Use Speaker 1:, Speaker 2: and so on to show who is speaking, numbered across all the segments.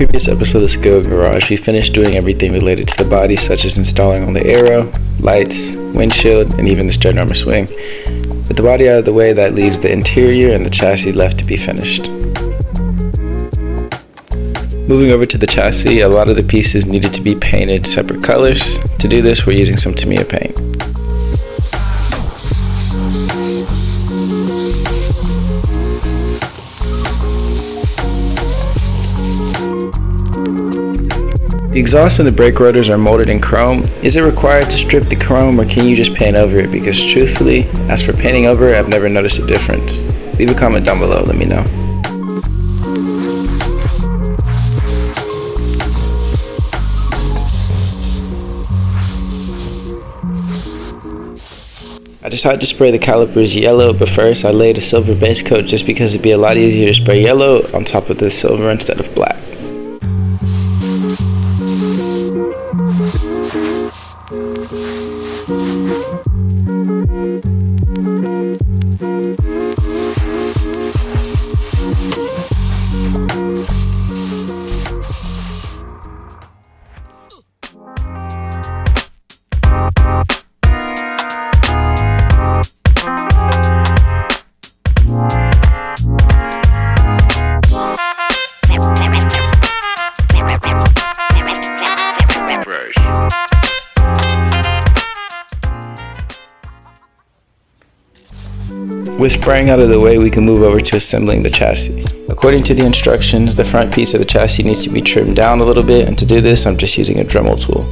Speaker 1: previous episode of Skill Garage, we finished doing everything related to the body, such as installing on the aero, lights, windshield, and even the ginormous wing. With the body out of the way, that leaves the interior and the chassis left to be finished. Moving over to the chassis, a lot of the pieces needed to be painted separate colors. To do this, we're using some Tamiya paint. The exhaust and the brake rotors are molded in chrome. Is it required to strip the chrome, or can you just paint over it? Because truthfully, as for painting over it, I've never noticed a difference. Leave a comment down below, let me know. I decided to spray the calipers yellow, but first I laid a silver base coat just because it'd be a lot easier to spray yellow on top of the silver instead of black. With spraying out of the way, we can move over to assembling the chassis. According to the instructions, the front piece of the chassis needs to be trimmed down a little bit, and to do this, I'm just using a Dremel tool.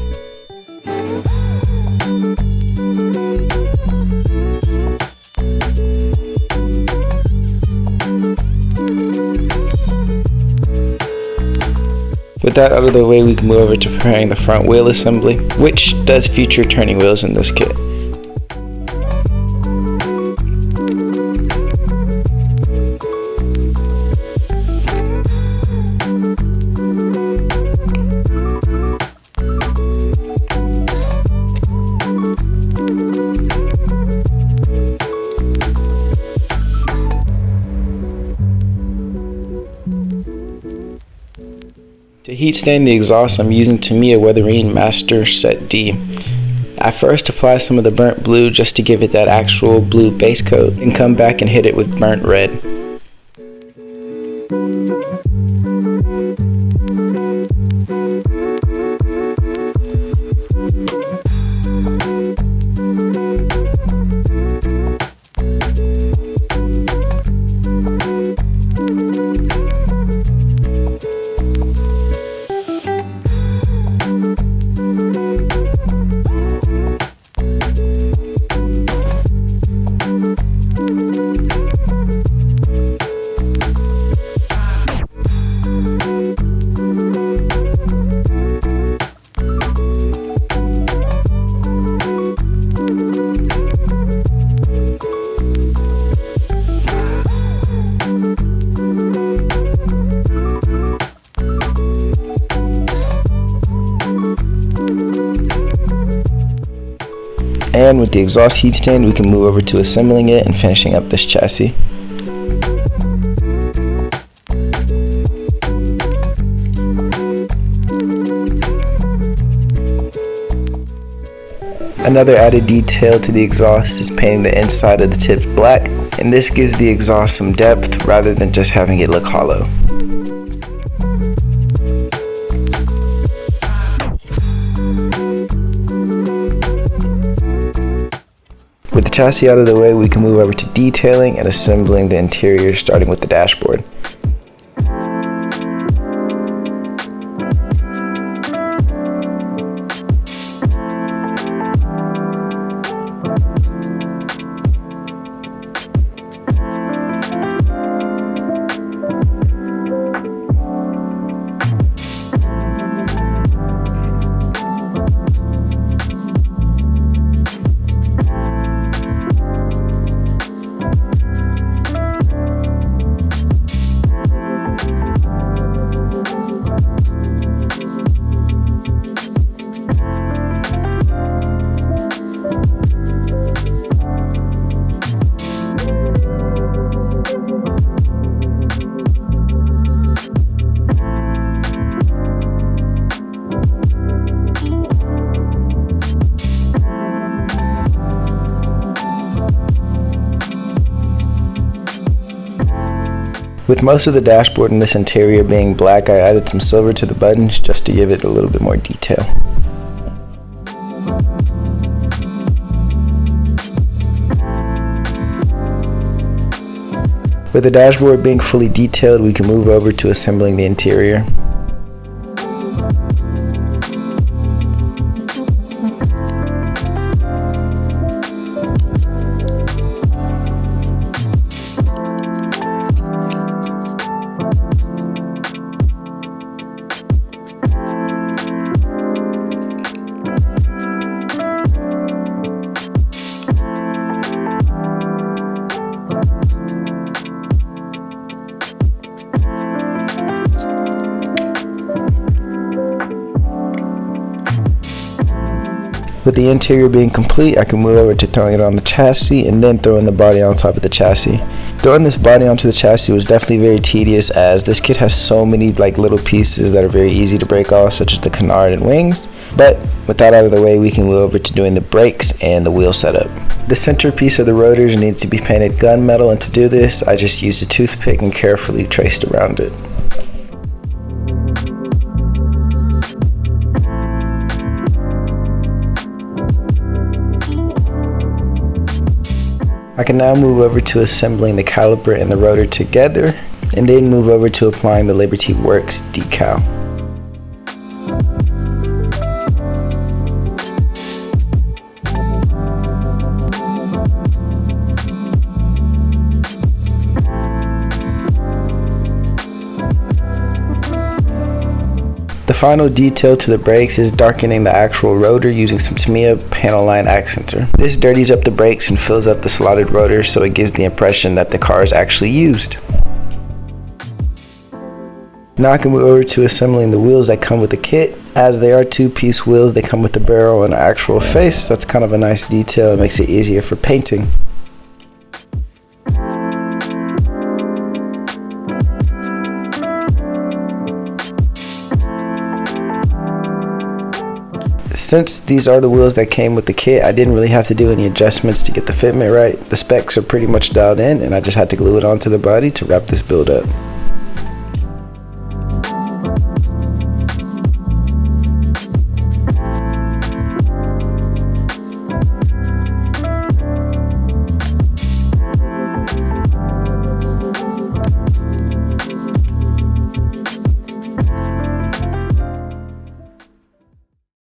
Speaker 1: With that out of the way, we can move over to preparing the front wheel assembly, which does feature turning wheels in this kit. To heat stain the exhaust, I'm using Tamiya Weatherine Master Set D. I first apply some of the burnt blue just to give it that actual blue base coat, and come back and hit it with burnt red. And with the exhaust heat stain, we can move over to assembling it and finishing up this chassis. Another added detail to the exhaust is painting the inside of the tips black, and this gives the exhaust some depth rather than just having it look hollow. With the chassis out of the way, we can move over to detailing and assembling the interior, starting with the dashboard. With most of the dashboard and this interior being black, I added some silver to the buttons just to give it a little bit more detail. With the dashboard being fully detailed, we can move over to assembling the interior. With the interior being complete, I can move over to throwing it on the chassis and then throwing the body on top of the chassis. Throwing this body onto the chassis was definitely very tedious, as this kit has so many little pieces that are very easy to break off, such as the canard and wings. But with that out of the way, we can move over to doing the brakes and the wheel setup. The centerpiece of the rotors needs to be painted gunmetal, and to do this, I just used a toothpick and carefully traced around it. I can now move over to assembling the caliper and the rotor together, and then move over to applying the Liberty Works decal. The final detail to the brakes is darkening the actual rotor using some Tamiya panel line accenter. This dirties up the brakes and fills up the slotted rotor, so it gives the impression that the car is actually used. Now I can move over to assembling the wheels that come with the kit. As they are two-piece wheels, they come with the barrel and an actual face. That's kind of a nice detail. It makes it easier for painting. Since these are the wheels that came with the kit, I didn't really have to do any adjustments to get the fitment right. The specs are pretty much dialed in, and I just had to glue it onto the body to wrap this build up.